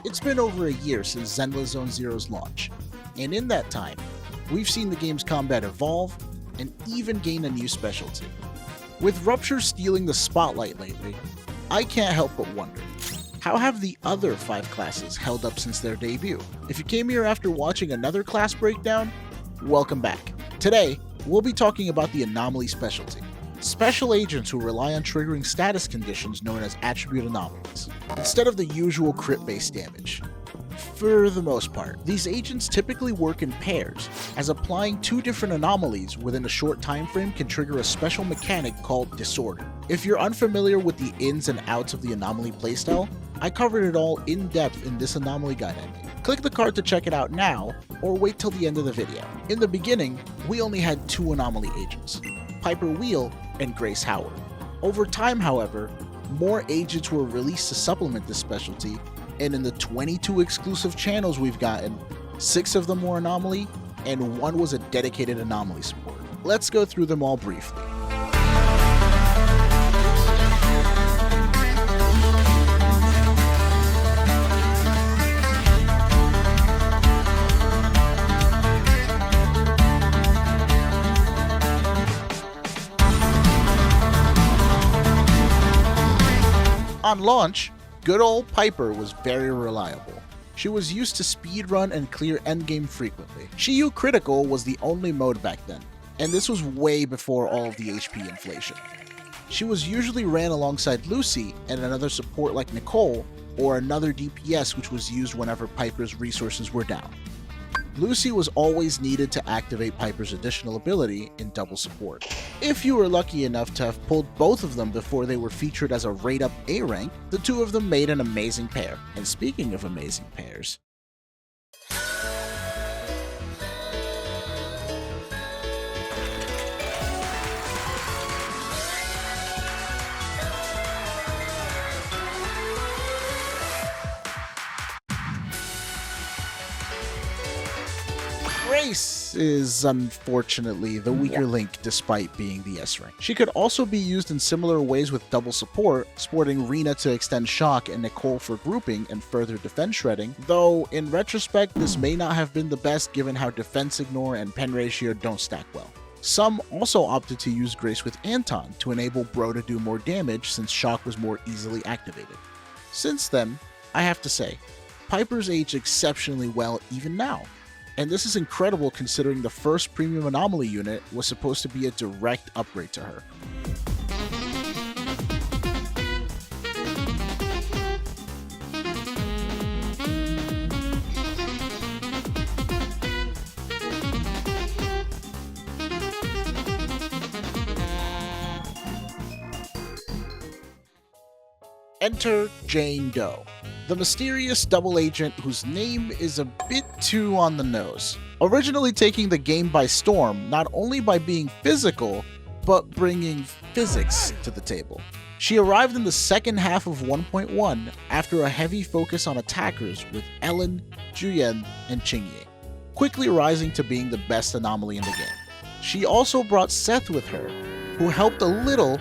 It's been over a year since Zenless Zone Zero's launch, and in that time, we've seen the game's combat evolve and even gain a new specialty. With Rupture stealing the spotlight lately, I can't help but wonder, how have the other 5 classes held up since their debut? If you came here after watching another class breakdown, welcome back. Today, we'll be talking about the Anomaly specialty. Special agents who rely on triggering status conditions known as attribute anomalies, instead of the usual crit-based damage. For the most part, these agents typically work in pairs, as applying 2 different anomalies within a short time frame can trigger a special mechanic called Disorder. If you're unfamiliar with the ins and outs of the Anomaly playstyle, I covered it all in depth in this Anomaly guide ending. Click the card to check it out now, or wait till the end of the video. In the beginning, we only had 2 Anomaly agents, Piper Wheel and Grace Howard. Over time, however, more agents were released to supplement this specialty, and in the 22 exclusive channels we've gotten, 6 of them were Anomaly, and 1 was a dedicated Anomaly support. Let's go through them all briefly. On launch, good old Piper was very reliable. She was used to speedrun and clear endgame frequently. Shiyu Critical was the only mode back then, and this was way before all of the HP inflation. She was usually ran alongside Lucy and another support like Nicole, or another DPS which was used whenever Piper's resources were down. Lucy was always needed to activate Piper's additional ability in double support. If you were lucky enough to have pulled both of them before they were featured as a rate-up A rank, the 2 of them made an amazing pair. And speaking of amazing pairs, Grace is unfortunately the weaker link despite being the S rank. She could also be used in similar ways with double support, sporting Rena to extend shock and Nicole for grouping and further defense shredding, though in retrospect this may not have been the best given how defense ignore and pen ratio don't stack well. Some also opted to use Grace with Anton to enable Bro to do more damage since shock was more easily activated. Since then, I have to say, Piper's aged exceptionally well even now. And this is incredible considering the first premium Anomaly unit was supposed to be a direct upgrade to her. Enter Jane Doe, the mysterious double agent whose name is a bit too on the nose. Originally taking the game by storm, not only by being physical, but bringing physics to the table. She arrived in the second half of 1.1 after a heavy focus on attackers with Ellen, Juyen, and Qingye, quickly rising to being the best Anomaly in the game. She also brought Seth with her, who helped a little,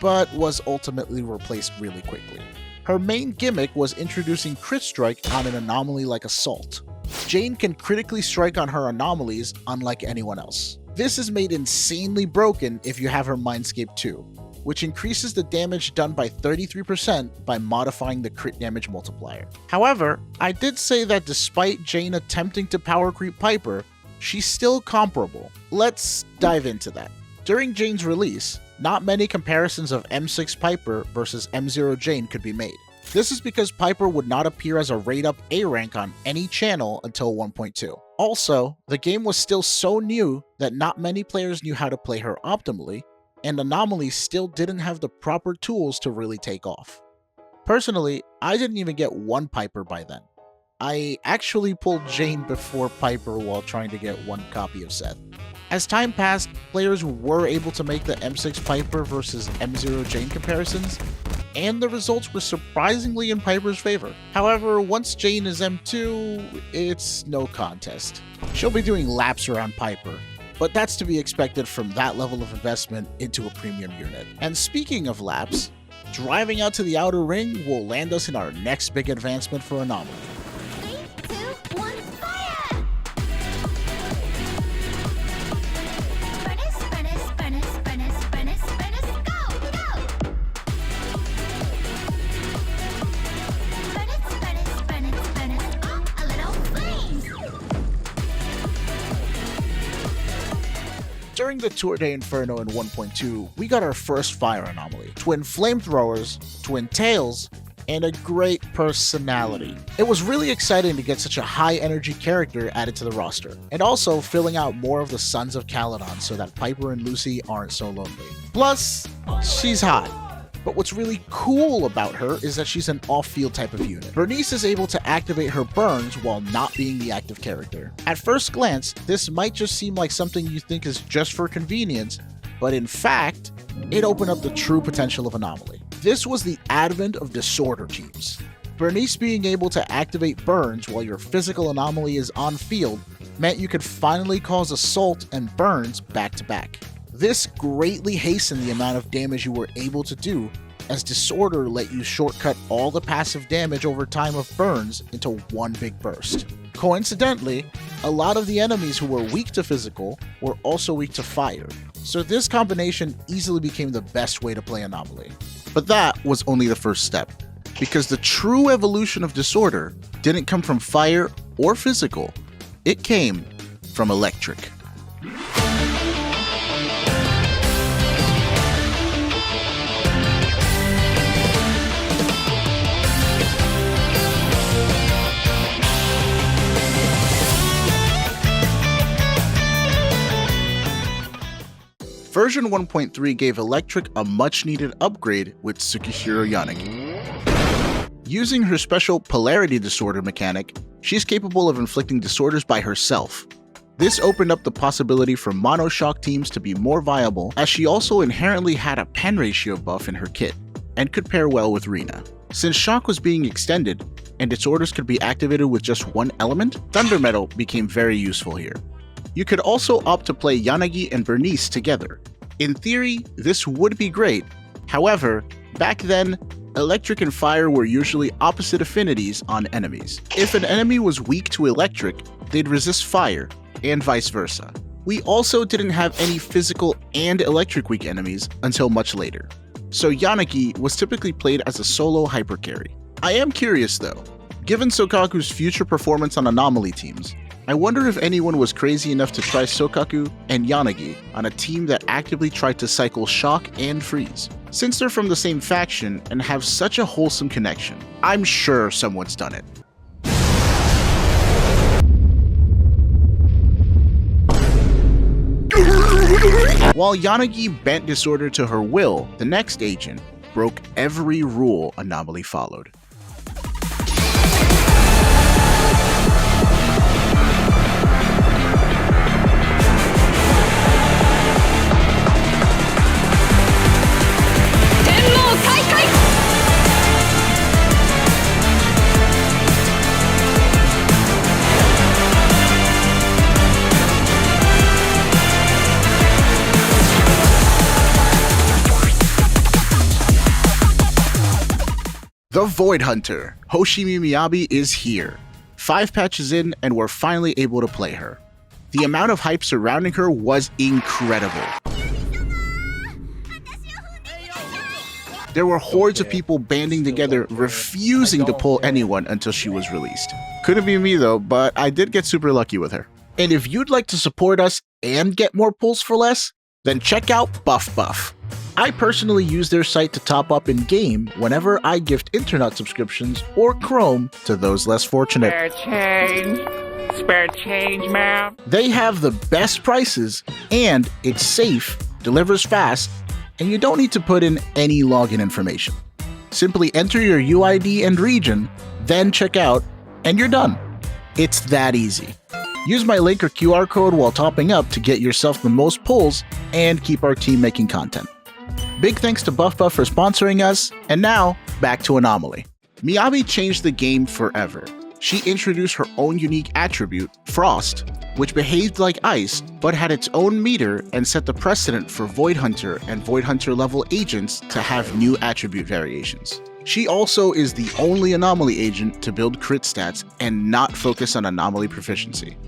but was ultimately replaced really quickly. Her main gimmick was introducing crit strike on an anomaly like Assault. Jane can critically strike on her anomalies unlike anyone else. This is made insanely broken if you have her Mindscape 2, which increases the damage done by 33% by modifying the crit damage multiplier. However, I did say that despite Jane attempting to power creep Piper, she's still comparable. Let's dive into that. During Jane's release, not many comparisons of M6 Piper versus M0 Jane could be made. This is because Piper would not appear as a rate-up A rank on any channel until 1.2. Also, the game was still so new that not many players knew how to play her optimally, and Anomaly still didn't have the proper tools to really take off. Personally, I didn't even get 1 Piper by then. I actually pulled Jane before Piper while trying to get 1 copy of Seth. As time passed, players were able to make the M6 Piper versus M0 Jane comparisons, and the results were surprisingly in Piper's favor. However, once Jane is M2, it's no contest. She'll be doing laps around Piper, but that's to be expected from that level of investment into a premium unit. And speaking of laps, Driving out to the outer ring will land us in our next big advancement for Anomaly. 3, 2, 1, fire! Bernice, Bernice, Bernice, Bernice, Bernice, Bernice, go, go! Bernice, Bernice, Bernice, Bernice, oh, a little flames! During the Tour de Inferno in 1.2, we got our first fire anomaly, twin flamethrowers, twin tails, and a great personality. It was really exciting to get such a high energy character added to the roster, and also filling out more of the Sons of Caledon so that Piper and Lucy aren't so lonely. Plus, she's hot. But what's really cool about her is that she's an off-field type of unit. Bernice is able to activate her burns while not being the active character. At first glance, this might just seem like something you think is just for convenience, but in fact, it opened up the true potential of Anomaly. This was the advent of disorder teams. Bernice being able to activate burns while your physical anomaly is on field meant you could finally cause assault and burns back to back. This greatly hastened the amount of damage you were able to do, as Disorder let you shortcut all the passive damage over time of burns into one big burst. Coincidentally, a lot of the enemies who were weak to physical were also weak to fire, so this combination easily became the best way to play Anomaly. But that was only the first step, because the true evolution of Disorder didn't come from fire or physical, it came from electric. Version 1.3 gave Electric a much-needed upgrade with Tsukihiro Yanagi. Using her special Polarity Disorder mechanic, she's capable of inflicting disorders by herself. This opened up the possibility for mono-shock teams to be more viable, as she also inherently had a pen ratio buff in her kit, and could pair well with Rina. Since shock was being extended, and disorders could be activated with just one element, Thunder Metal became very useful here. You could also opt to play Yanagi and Bernice together. In theory, this would be great. However, back then, electric and fire were usually opposite affinities on enemies. If an enemy was weak to electric, they'd resist fire, and vice versa. We also didn't have any physical and electric weak enemies until much later, so Yanagi was typically played as a solo hyper carry. I am curious though, given Sokaku's future performance on Anomaly teams, I wonder if anyone was crazy enough to try Sokaku and Yanagi on a team that actively tried to cycle shock and freeze. Since they're from the same faction and have such a wholesome connection, I'm sure someone's done it. While Yanagi bent Disorder to her will, the next agent broke every rule Anomaly followed. The Void Hunter, Hoshimi Miyabi, is here. 5 patches in and we're finally able to play her. The amount of hype surrounding her was incredible. There were hordes of people banding together, refusing to pull anyone until she was released. Couldn't be me though, but I did get super lucky with her. And if you'd like to support us and get more pulls for less, then check out Buff. I personally use their site to top up in-game whenever I gift internet subscriptions or Chrome to those less fortunate. Spare change, ma'am. They have the best prices, and it's safe, delivers fast, and you don't need to put in any login information. Simply enter your UID and region, then check out, and you're done. It's that easy. Use my link or QR code while topping up to get yourself the most pulls and keep our team making content. Big thanks to Buff for sponsoring us, and now, back to Anomaly. Miyabi changed the game forever. She introduced her own unique attribute, Frost, which behaved like ice but had its own meter and set the precedent for Void Hunter and Void Hunter level agents to have new attribute variations. She also is the only Anomaly agent to build crit stats and not focus on Anomaly proficiency.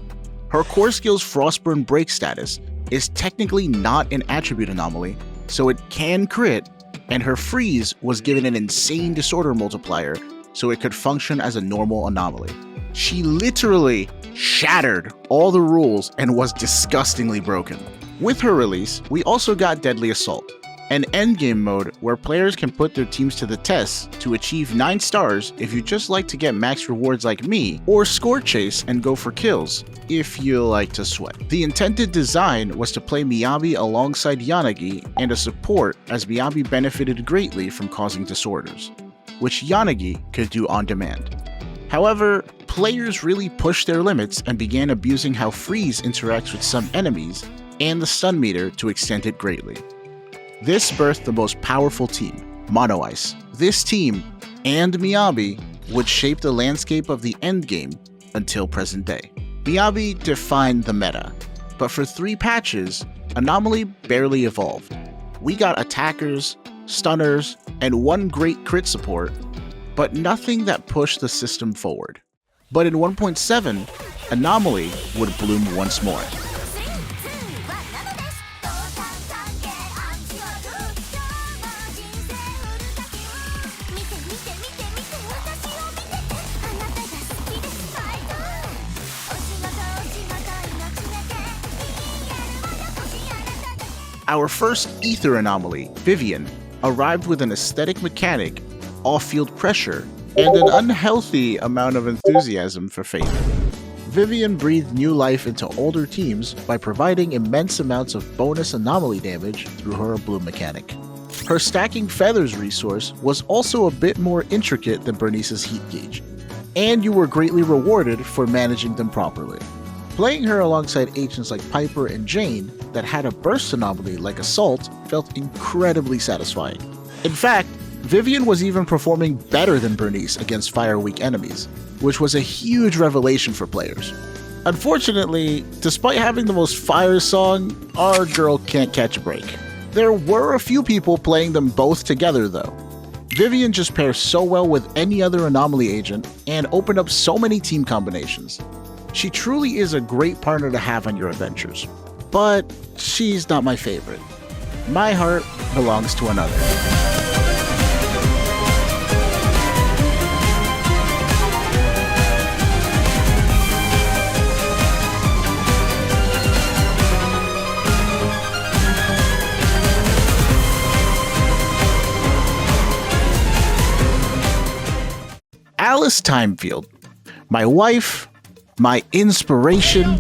Her core skill's Frostburn Break status is technically not an attribute anomaly, so it can crit, and her freeze was given an insane disorder multiplier so it could function as a normal anomaly. She literally shattered all the rules and was disgustingly broken. With her release, we also got Deadly Assault, an endgame mode where players can put their teams to the test to achieve 9 stars if you just like to get max rewards like me, or score chase and go for kills if you like to sweat. The intended design was to play Miyabi alongside Yanagi and a support, as Miyabi benefited greatly from causing disorders, which Yanagi could do on demand. However, players really pushed their limits and began abusing how freeze interacts with some enemies and the stun meter to extend it greatly. This birthed the most powerful team, Mono Ice. This team, and Miyabi, would shape the landscape of the endgame until present day. Miyabi defined the meta, but for 3 patches, Anomaly barely evolved. We got attackers, stunners, and 1 great crit support, but nothing that pushed the system forward. But in 1.7, Anomaly would bloom once more. Our first Ether anomaly, Vivien, arrived with an aesthetic mechanic, off-field pressure, and an unhealthy amount of enthusiasm for Fate. Vivien breathed new life into older teams by providing immense amounts of bonus anomaly damage through her bloom mechanic. Her stacking feathers resource was also a bit more intricate than Bernice's heat gauge, and you were greatly rewarded for managing them properly. Playing her alongside agents like Piper and Jane that had a burst anomaly like Assault felt incredibly satisfying. In fact, Vivien was even performing better than Bernice against fire-weak enemies, which was a huge revelation for players. Unfortunately, despite having the most fire song, our girl can't catch a break. There were a few people playing them both together though. Vivien just pairs so well with any other anomaly agent and opened up so many team combinations. She truly is a great partner to have on your adventures, but she's not my favorite. My heart belongs to another. Alice Timefield, my wife, my inspiration,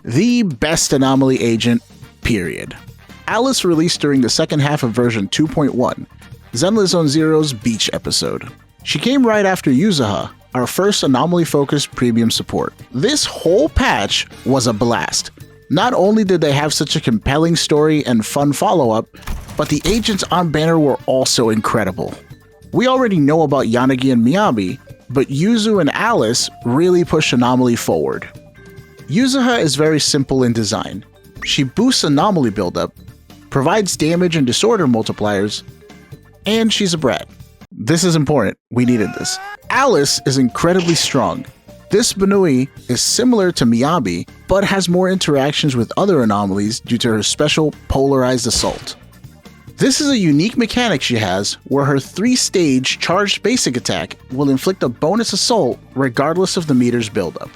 the best anomaly agent, period. Alice released during the second half of version 2.1, Zenless on Zero's Beach episode. She came right after Yuzuha, our first anomaly-focused premium support. This whole patch was a blast. Not only did they have such a compelling story and fun follow-up, but the agents on banner were also incredible. We already know about Yanagi and Miyabi, but Yuzu and Alice really push Anomaly forward. Yuzuha is very simple in design. She boosts Anomaly buildup, provides damage and disorder multipliers, and she's a brat. This is important, we needed this. Alice is incredibly strong. This Banui is similar to Miyabi, but has more interactions with other anomalies due to her special polarized assault. This is a unique mechanic she has, where her 3-stage charged basic attack will inflict a bonus assault regardless of the meter's buildup.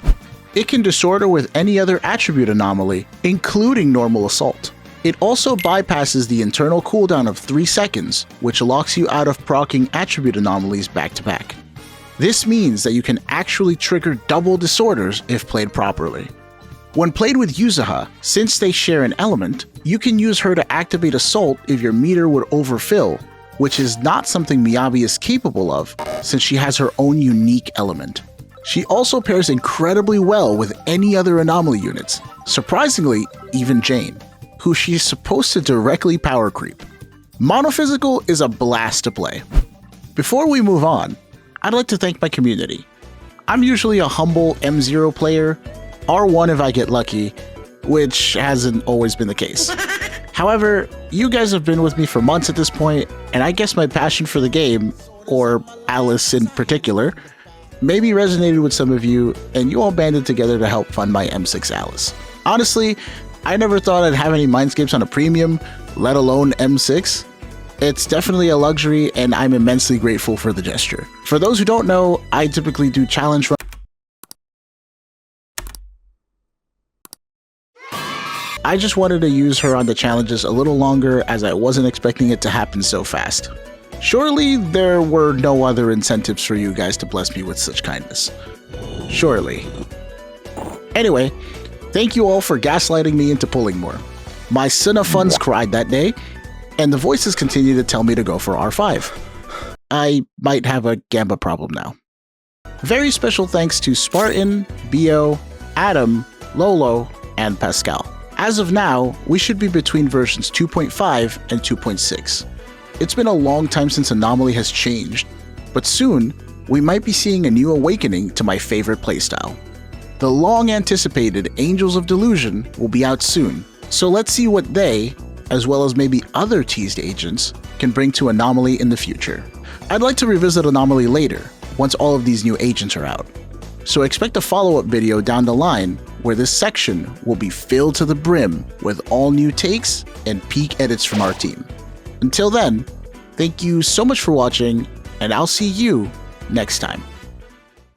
It can disorder with any other attribute anomaly, including normal assault. It also bypasses the internal cooldown of 3 seconds, which locks you out of proccing attribute anomalies back to back. This means that you can actually trigger double disorders if played properly. When played with Yuzuha, since they share an element, you can use her to activate Assault if your meter would overfill, which is not something Miyabi is capable of since she has her own unique element. She also pairs incredibly well with any other anomaly units, surprisingly even Jane, who she's supposed to directly power creep. Monophysical is a blast to play. Before we move on, I'd like to thank my community. I'm usually a humble M0 player, R1 if I get lucky, which hasn't always been the case. However, you guys have been with me for months at this point, and I guess my passion for the game, or Alice in particular, maybe resonated with some of you, and you all banded together to help fund my M6 Alice. Honestly, I never thought I'd have any Mindscapes on a premium, let alone M6. It's definitely a luxury, and I'm immensely grateful for the gesture. For those who don't know, I typically do challenge runs. I just wanted to use her on the challenges a little longer as I wasn't expecting it to happen so fast. Surely there were no other incentives for you guys to bless me with such kindness. Surely. Anyway, thank you all for gaslighting me into pulling more. My son of funds cried that day, and the voices continue to tell me to go for R5. I might have a Gamba problem now. Very special thanks to Spartan, Bio, Adam, Lolo, and Pascal. As of now, we should be between versions 2.5 and 2.6. It's been a long time since Anomaly has changed, but soon, we might be seeing a new awakening to my favorite playstyle. The long-anticipated Angels of Delusion will be out soon, so let's see what they, as well as maybe other teased agents, can bring to Anomaly in the future. I'd like to revisit Anomaly later, once all of these new agents are out. So expect a follow-up video down the line where this section will be filled to the brim with all new takes and peak edits from our team. Until then, thank you so much for watching, and I'll see you next time.